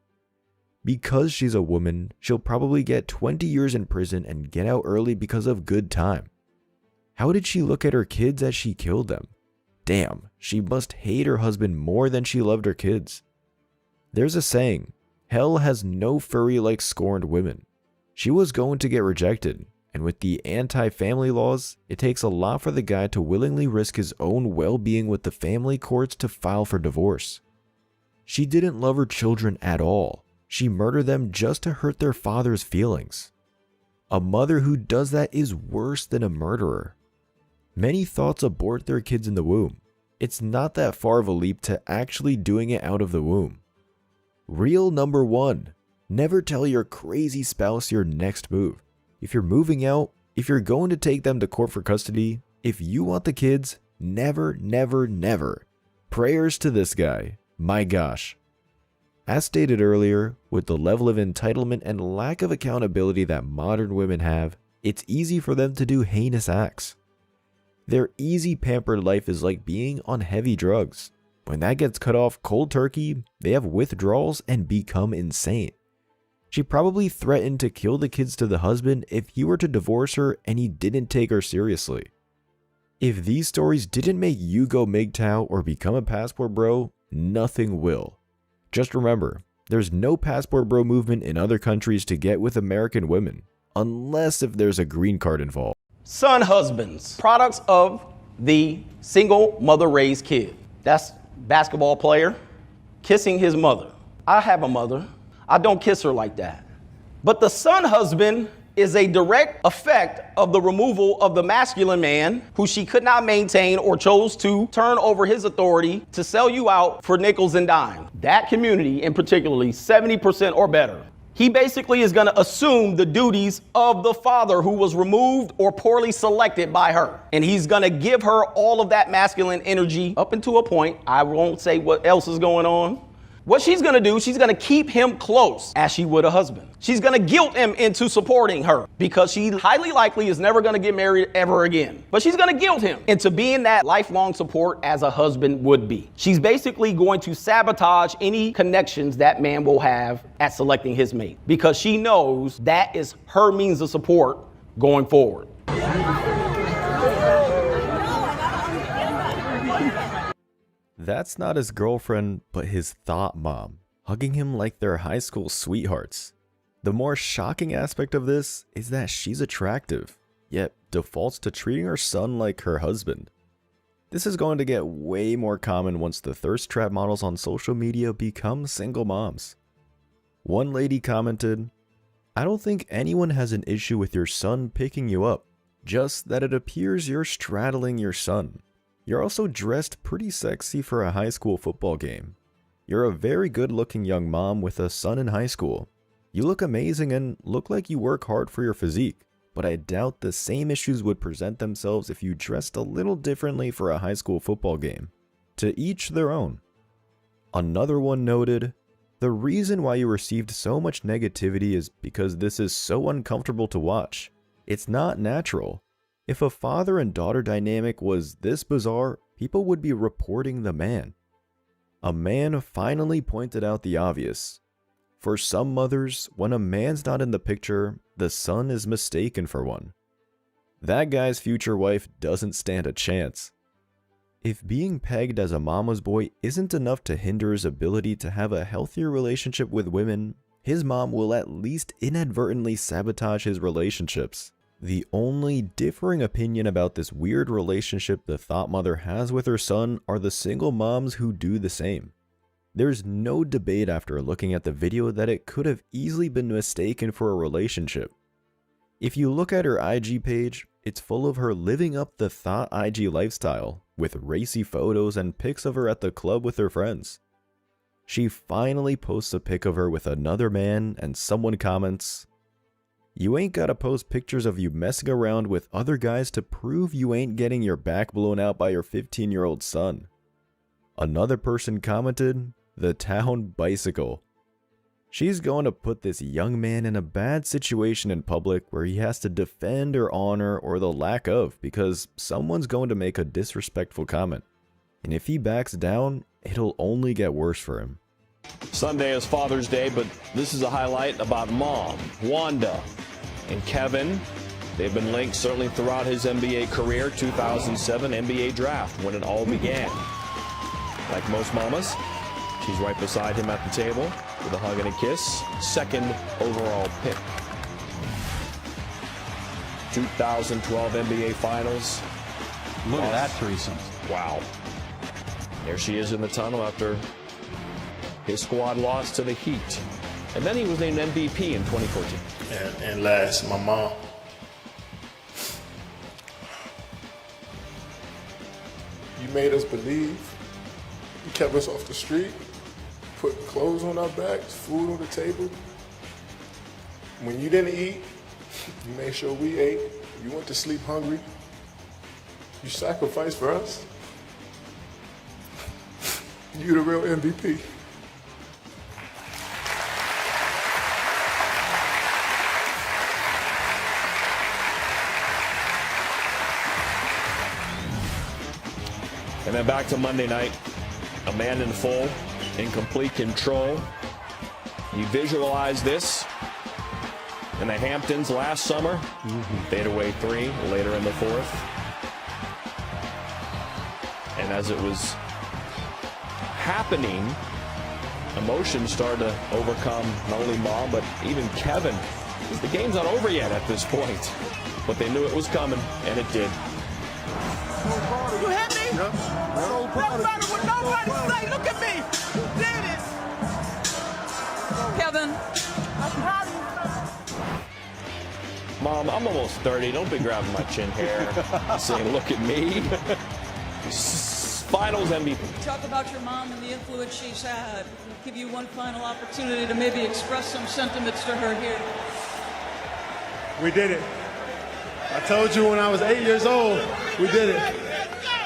Because she's a woman, she'll probably get 20 years in prison and get out early because of good time. How did she look at her kids as she killed them? Damn, she must hate her husband more than she loved her kids. There's a saying, hell has no fury like scorned women. She was going to get rejected, and with the anti-family laws, it takes a lot for the guy to willingly risk his own well-being with the family courts to file for divorce. She didn't love her children at all. She murdered them just to hurt their father's feelings. A mother who does that is worse than a murderer. Many thoughts abort their kids in the womb. It's not that far of a leap to actually doing it out of the womb. Rule number 1. Never tell your crazy spouse your next move. If you're moving out, if you're going to take them to court for custody, if you want the kids, never, never, never. Prayers to this guy. My gosh. As stated earlier, with the level of entitlement and lack of accountability that modern women have, it's easy for them to do heinous acts. Their easy, pampered life is like being on heavy drugs. When that gets cut off cold turkey, they have withdrawals and become insane. She probably threatened to kill the kids to the husband if he were to divorce her and he didn't take her seriously. If these stories didn't make you go MGTOW or become a passport bro, nothing will. Just remember, there's no passport bro movement in other countries to get with American women, unless if there's a green card involved. Son husbands, products of the single mother raised kid. That's basketball player kissing his mother. I have a mother. I don't kiss her like that. But the son husband is a direct effect of the removal of the masculine man who she could not maintain or chose to turn over his authority to sell you out for nickels and dimes. That community in particularly, 70% or better. He basically is going to assume the duties of the father who was removed or poorly selected by her. And he's going to give her all of that masculine energy up until a point. I won't say what else is going on. What she's going to do, she's going to keep him close as she would a husband. She's going to guilt him into supporting her because she highly likely is never going to get married ever again. But she's going to guilt him into being that lifelong support as a husband would be. She's basically going to sabotage any connections that man will have at selecting his mate because she knows that is her means of support going forward. That's not his girlfriend, but his thought mom, hugging him like they're high school sweethearts. The more shocking aspect of this is that she's attractive, yet defaults to treating her son like her husband. This is going to get way more common once the thirst trap models on social media become single moms. One lady commented, "I don't think anyone has an issue with your son picking you up, just that it appears you're straddling your son. You're also dressed pretty sexy for a high school football game. You're a very good-looking young mom with a son in high school. You look amazing and look like you work hard for your physique, but I doubt the same issues would present themselves if you dressed a little differently for a high school football game. To each their own." Another one noted, "The reason why you received so much negativity is because this is so uncomfortable to watch. It's not natural. If a father and daughter dynamic was this bizarre, people would be reporting the man." A man finally pointed out the obvious. For some mothers, when a man's not in the picture, the son is mistaken for one. That guy's future wife doesn't stand a chance. If being pegged as a mama's boy isn't enough to hinder his ability to have a healthier relationship with women, his mom will at least inadvertently sabotage his relationships. The only differing opinion about this weird relationship the thought mother has with her son are the single moms who do the same. There's no debate after looking at the video that it could have easily been mistaken for a relationship. If you look at her IG page, it's full of her living up the thought IG lifestyle, with racy photos and pics of her at the club with her friends. She finally posts a pic of her with another man and someone comments, "You ain't gotta post pictures of you messing around with other guys to prove you ain't getting your back blown out by your 15-year-old son." Another person commented, "The town bicycle." She's going to put this young man in a bad situation in public where he has to defend her honor or the lack of because someone's going to make a disrespectful comment. And if he backs down, it'll only get worse for him. Sunday is Father's Day, but this is a highlight about Mom, Wanda, and Kevin. They've been linked certainly throughout his NBA career, 2007 NBA draft when it all began. Like most mamas, she's right beside him at the table with a hug and a kiss. Second overall pick. 2012 NBA Finals. Look at that threesome. Wow. There she is in the tunnel after his squad lost to the Heat. And then he was named MVP in 2014. And last, my mom. You made us believe. You kept us off the street, put clothes on our backs, food on the table. When you didn't eat, you made sure we ate. You went to sleep hungry. You sacrificed for us. You the real MVP. And then back to Monday night, a man in full, in complete control. You visualize this in the Hamptons last summer. Fadeaway three later in the fourth. And as it was happening, emotions started to overcome not only Mom, but even Kevin. The game's not over yet at this point. But they knew it was coming, and it did. You hit me? Yep. That matter what nobody say. Look at me. You did it. Kevin, I'm proud of you. Mom, I'm almost 30. Don't be grabbing my chin hair saying, look at me. Finals MVP. Talk about your mom and the influence she's had. We'll give you one final opportunity to maybe express some sentiments to her here. We did it. I told you when I was 8 years old, we did it.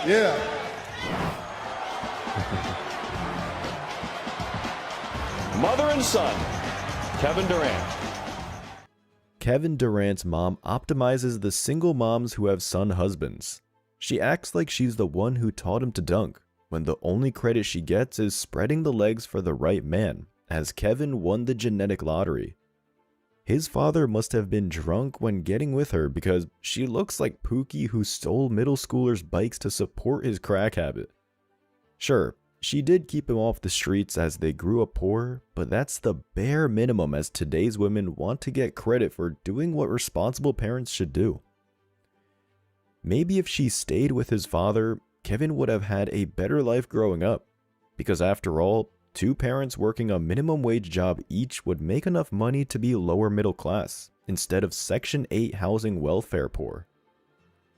Yeah. Mother and son, Kevin Durant. Kevin Durant's mom optimizes the single moms who have son husbands. She acts like she's the one who taught him to dunk, when the only credit she gets is spreading the legs for the right man, as Kevin won the genetic lottery. His father must have been drunk when getting with her because she looks like Pookie who stole middle schoolers' bikes to support his crack habit. Sure, she did keep him off the streets as they grew up poor, but that's the bare minimum as today's women want to get credit for doing what responsible parents should do. Maybe if she stayed with his father, Kevin would have had a better life growing up, because after all, two parents working a minimum wage job each would make enough money to be lower middle class, instead of Section 8 housing welfare poor.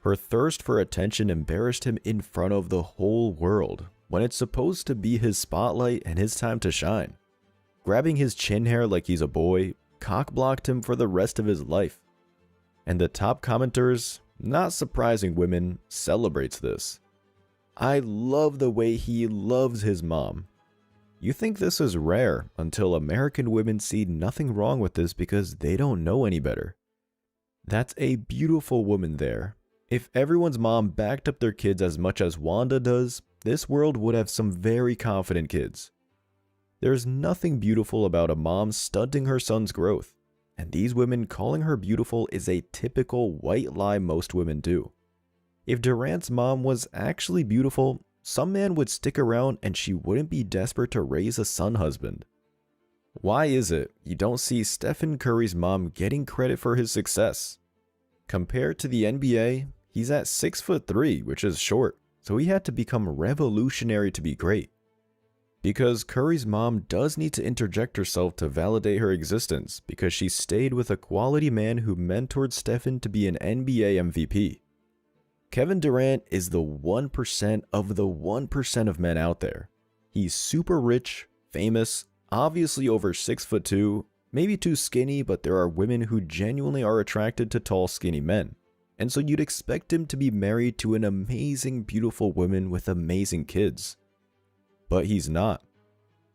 Her thirst for attention embarrassed him in front of the whole world, when it's supposed to be his spotlight and his time to shine. Grabbing his chin hair like he's a boy, cock-blocked him for the rest of his life. And the top commenters, not surprising women, celebrates this. I love the way he loves his mom. You think this is rare until American women see nothing wrong with this because they don't know any better. That's a beautiful woman there. If everyone's mom backed up their kids as much as Wanda does, this world would have some very confident kids. There's nothing beautiful about a mom stunting her son's growth, and these women calling her beautiful is a typical white lie most women do. If Durant's mom was actually beautiful, some man would stick around and she wouldn't be desperate to raise a son husband. Why is it you don't see Stephen Curry's mom getting credit for his success? Compared to the NBA, he's at 6'3", which is short, so he had to become revolutionary to be great. Because Curry's mom does need to interject herself to validate her existence because she stayed with a quality man who mentored Stephen to be an NBA MVP. Kevin Durant is the 1% of the 1% of men out there. He's super rich, famous, obviously over 6'2", maybe too skinny, but there are women who genuinely are attracted to tall, skinny men. And so you'd expect him to be married to an amazing, beautiful woman with amazing kids. But he's not.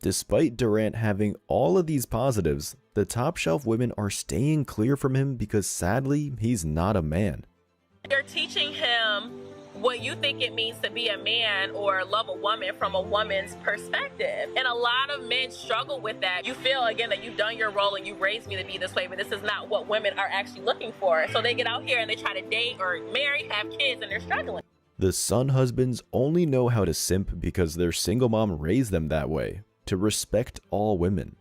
Despite Durant having all of these positives, the top shelf women are staying clear from him because sadly, he's not a man. You're teaching him what you think it means to be a man or love a woman from a woman's perspective. And a lot of men struggle with that. You feel, again, that you've done your role and you raised me to be this way, but this is not what women are actually looking for. So they get out here and they try to date or marry, have kids, and they're struggling. The son husbands only know how to simp because their single mom raised them that way, to respect all women.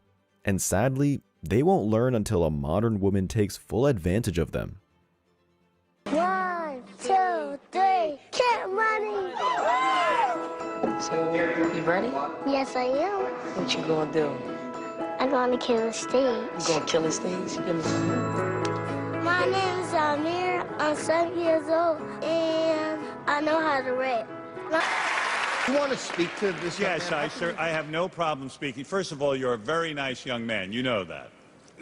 And sadly, they won't learn until a modern woman takes full advantage of them. 1, 2, 3, get money! So, you ready? Yes, I am. What you gonna do? I'm gonna kill a stage. You gonna kill a stage? My name is Amir. I'm 7 years old, and I know how to rap. You want to speak to this? Yes, I have no problem speaking. First of all, you're a very nice young man. You know that.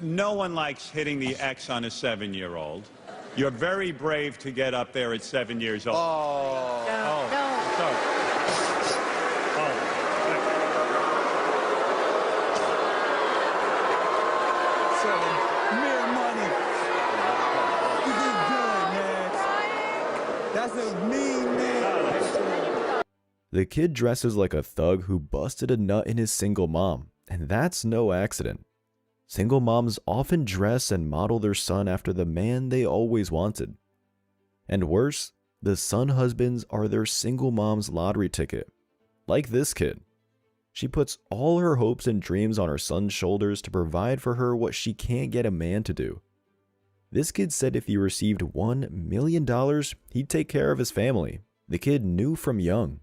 No one likes hitting the X on a 7-year-old. You're very brave to get up there at 7 years old. Oh. Sorry. Oh. The kid dresses like a thug who busted a nut in his single mom, and that's no accident. Single moms often dress and model their son after the man they always wanted. And worse, the son husbands are their single mom's lottery ticket. Like this kid. She puts all her hopes and dreams on her son's shoulders to provide for her what she can't get a man to do. This kid said if he received $1 million, he'd take care of his family. The kid knew from young.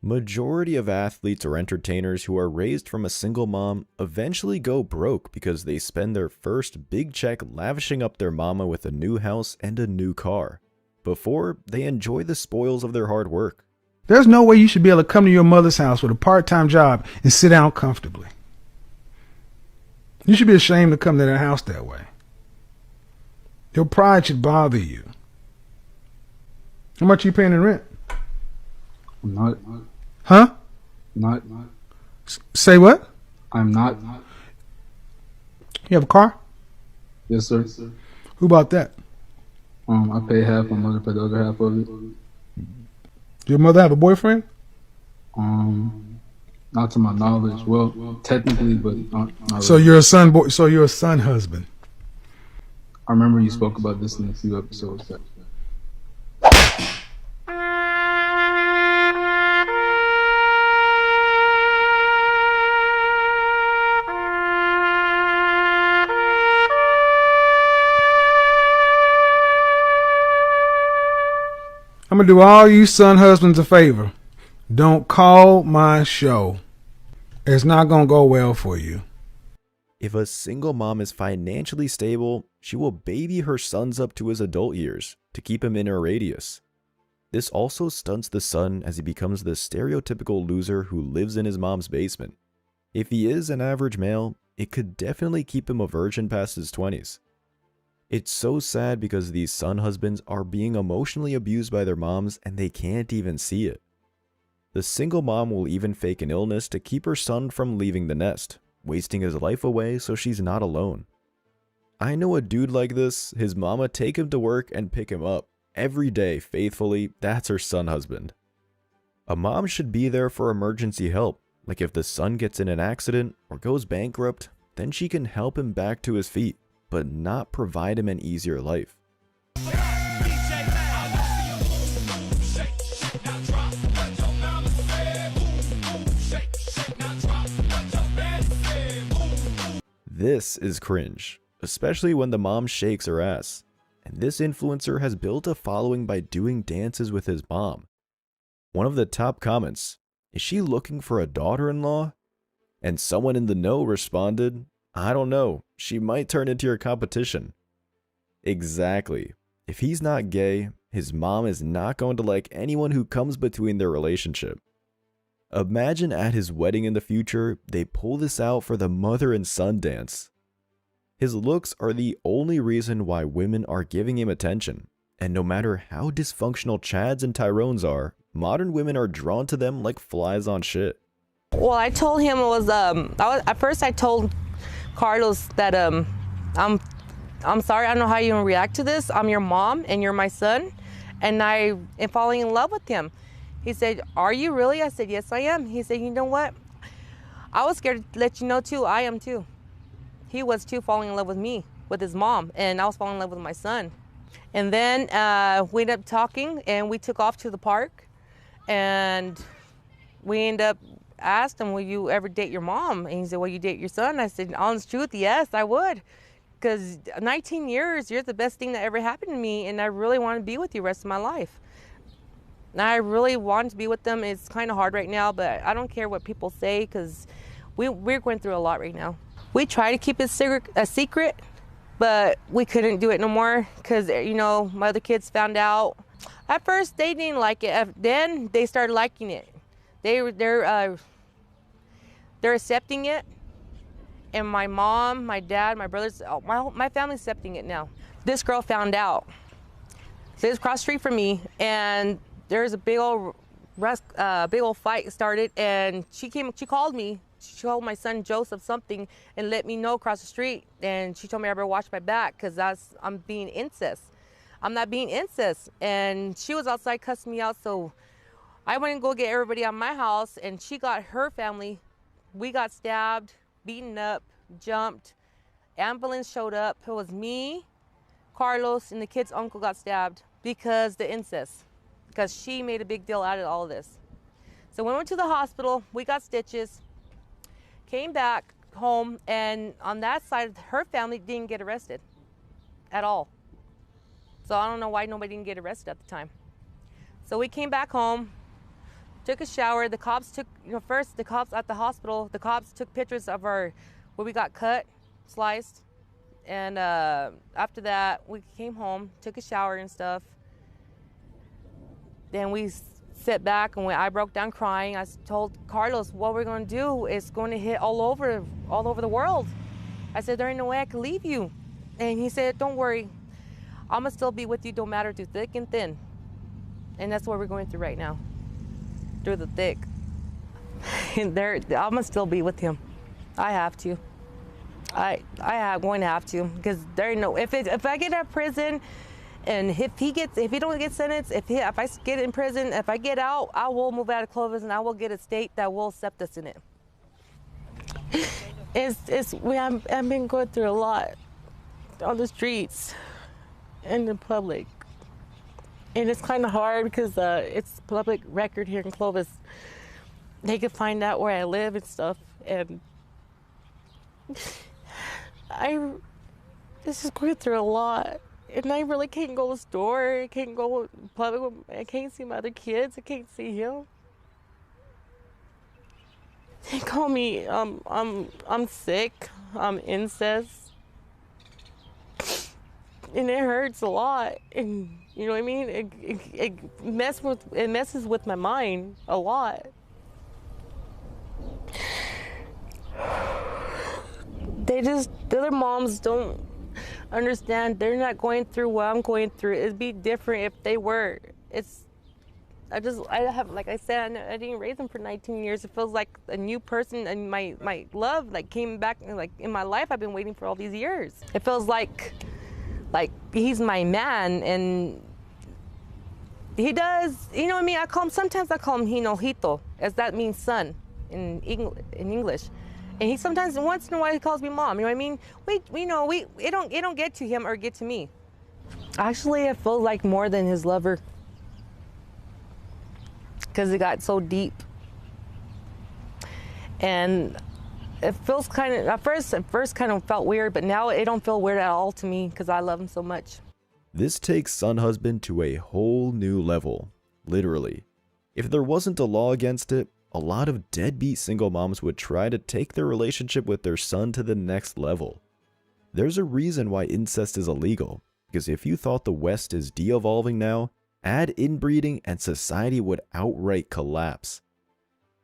Majority of athletes or entertainers who are raised from a single mom eventually go broke because they spend their first big check lavishing up their mama with a new house and a new car, before they enjoy the spoils of their hard work. There's no way you should be able to come to your mother's house with a part-time job and sit down comfortably. You should be ashamed to come to their house that way. Your pride should bother you. How much are you paying in rent? I'm not. Huh? Not. Say what? I'm not. You have a car? Yes, sir. Who bought that? I pay half, my mother pay the other half of it. Does your mother have a boyfriend? Not to my knowledge. Well, technically, but not So really. you're a son boy. So you're a son husband. I remember you spoke about this in a few episodes. I'm going to do all you son husbands a favor. Don't call my show. It's not going to go well for you. If a single mom is financially stable, she will baby her sons up to his adult years to keep him in her radius. This also stunts the son as he becomes the stereotypical loser who lives in his mom's basement. If he is an average male, it could definitely keep him a virgin past his 20s. It's so sad because these son husbands are being emotionally abused by their moms and they can't even see it. The single mom will even fake an illness to keep her son from leaving the nest, wasting his life away so she's not alone. I know a dude like this, his mama take him to work and pick him up. Every day, faithfully, that's her son husband. A mom should be there for emergency help, like if the son gets in an accident or goes bankrupt, then she can help him back to his feet, but not provide him an easier life. This is cringe, especially when the mom shakes her ass. And this influencer has built a following by doing dances with his mom. One of the top comments, "Is she looking for a daughter-in-law?" And someone in the know responded, "I don't know, she might turn into your competition." Exactly. If he's not gay, his mom is not going to like anyone who comes between their relationship. Imagine at his wedding in the future, they pull this out for the mother and son dance. His looks are the only reason why women are giving him attention, and no matter how dysfunctional Chads and Tyrones are, modern women are drawn to them like flies on shit. Well, I told him at first I told Carlos that I'm sorry, I don't know how you're gonna react to this. I'm your mom and you're my son, and I am falling in love with him. He said, "Are you really?" I said, "Yes, I am." He said, "You know what? I was scared to let you know too. I am too." He was too, falling in love with me, with his mom, and I was falling in love with my son. And then we ended up talking, and we took off to the park, and we ended up asked him, "Will you ever date your mom?" And he said, "Will you date your son?" I said, "Honest truth, yes, I would. Because 19 years, you're the best thing that ever happened to me, and I really want to be with you the rest of my life." And I really want to be with them. It's kind of hard right now, but I don't care what people say because we're going through a lot right now. We try to keep it a secret, but we couldn't do it no more because, you know, my other kids found out. At first, they didn't like it. Then they started liking it. They're accepting it. And my mom, my dad, my brothers, my family's accepting it now. This girl found out. So it's across the street from me, and there's a big old fight started, and she called me. She told my son Joseph something and let me know across the street, and she told me I better watch my back because I'm being incest. I'm not being incest. And she was outside cussing me out, so I went and go get everybody out of my house, and she got her family. We got stabbed, beaten up, jumped. Ambulance showed up. It was me, Carlos, and the kid's uncle got stabbed because the incest, because she made a big deal out of all of this. So we went to the hospital, we got stitches, came back home, and on that side, her family didn't get arrested at all. So I don't know why nobody didn't get arrested at the time. So we came back home, took a shower. The cops took, first the cops at the hospital, the cops took pictures of where we got cut, sliced, and after that we came home, took a shower and stuff. Then we sat back, and when I broke down crying, I told Carlos, what we're going to do is going to hit all over the world. I said, there ain't no way I can leave you. And he said, don't worry, I'm gonna still be with you, don't matter through thick and thin. And that's what we're going through right now, through the thick. And I'm gonna still be with him. I have to. I'm going to have to, because there ain't no, if I get out of prison, and if he don't get sentenced, if I get in prison, if I get out, I will move out of Clovis, and I will get a state that will accept us in it. I've been going through a lot on the streets, in the public, and it's kind of hard because it's public record here in Clovis. They can find out where I live and stuff, and this is going through a lot, and I really can't go to the store. I can't go public. I can't see my other kids. I can't see him. They call me I'm sick. I'm incest, and it hurts a lot. And you know what I mean? It messes with my mind a lot. The other moms don't understand. They're not going through what I'm going through. It'd be different if they were. I have, like I said, I didn't raise him for 19 years. It feels like a new person, and my love came back in my life. I've been waiting for all these years. It feels like he's my man, and he does, you know what I mean? Sometimes I call him Hinojito, as that means son in English. And he sometimes, once in a while, he calls me mom. You know what I mean? It don't get to him or get to me. Actually, I feel like more than his lover, because it got so deep. And it feels kind of, at first kind of felt weird, but now it don't feel weird at all to me because I love him so much. This takes son husband to a whole new level, literally. If there wasn't a law against it, a lot of deadbeat single moms would try to take their relationship with their son to the next level. There's a reason why incest is illegal, because if you thought the West is de-evolving now, add inbreeding and society would outright collapse.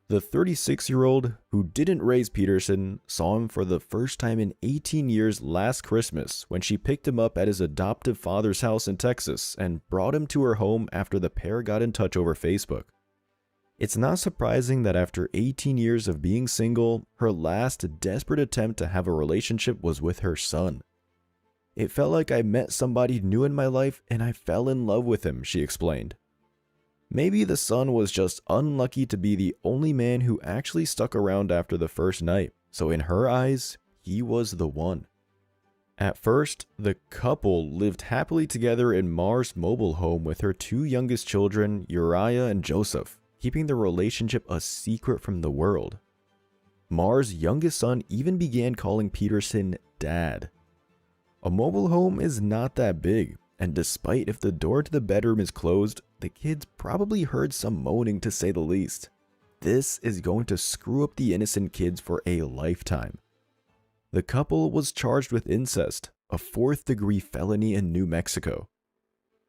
The 36-year-old who didn't raise Peterson saw him for the first time in 18 years last Christmas when she picked him up at his adoptive father's house in Texas and brought him to her home after the pair got in touch over Facebook. It's not surprising that after 18 years of being single, her last desperate attempt to have a relationship was with her son. It felt like I met somebody new in my life and I fell in love with him, she explained. Maybe the son was just unlucky to be the only man who actually stuck around after the first night, so in her eyes, he was the one. At first, the couple lived happily together in Mars' mobile home with her two youngest children, Uriah and Joseph, keeping the relationship a secret from the world. Mars' youngest son even began calling Peterson Dad. A mobile home is not that big, and despite if the door to the bedroom is closed, the kids probably heard some moaning to say the least. This is going to screw up the innocent kids for a lifetime. The couple was charged with incest, a 4th-degree felony in New Mexico.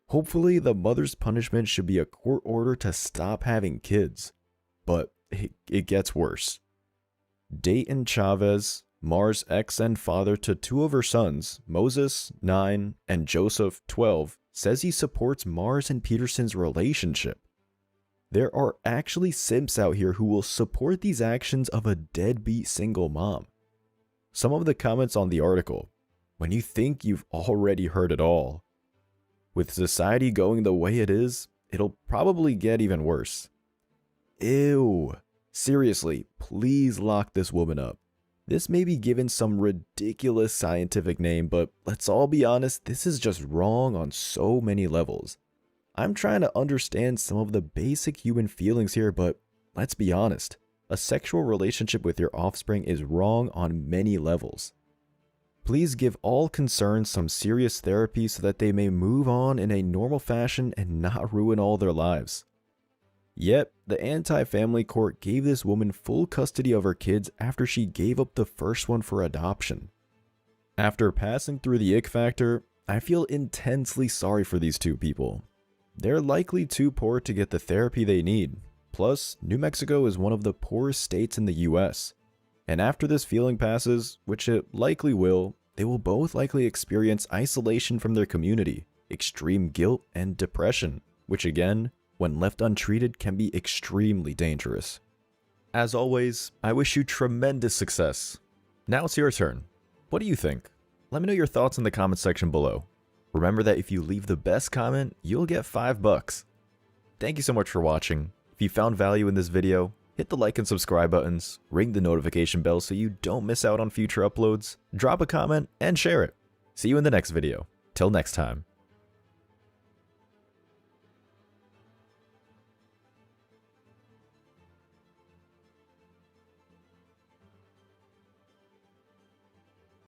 Hopefully, the mother's punishment should be a court order to stop having kids, but it gets worse. Dayton Chavez, Mars' ex and father to two of her sons, Moses, 9, and Joseph, 12, says he supports Mars and Peterson's relationship. There are actually simps out here who will support these actions of a deadbeat single mom. Some of the comments on the article, when you think you've already heard it all. With society going the way it is, it'll probably get even worse. Ew. Seriously, please lock this woman up. This may be given some ridiculous scientific name, but let's all be honest, this is just wrong on so many levels. I'm trying to understand some of the basic human feelings here, but let's be honest. A sexual relationship with your offspring is wrong on many levels. Please give all concerned some serious therapy so that they may move on in a normal fashion and not ruin all their lives. Yet, the anti-family court gave this woman full custody of her kids after she gave up the first one for adoption. After passing through the ick factor, I feel intensely sorry for these two people. They're likely too poor to get the therapy they need. Plus, New Mexico is one of the poorest states in the US. And after this feeling passes, which it likely will, they will both likely experience isolation from their community, extreme guilt, and depression, which again, when left untreated, can be extremely dangerous. As always, I wish you tremendous success. Now it's your turn. What do you think? Let me know your thoughts in the comment section below. Remember that if you leave the best comment, you'll get $5. Thank you so much for watching. If you found value in this video, hit the like and subscribe buttons, ring the notification bell so you don't miss out on future uploads, drop a comment, and share it. See you in the next video. Till next time.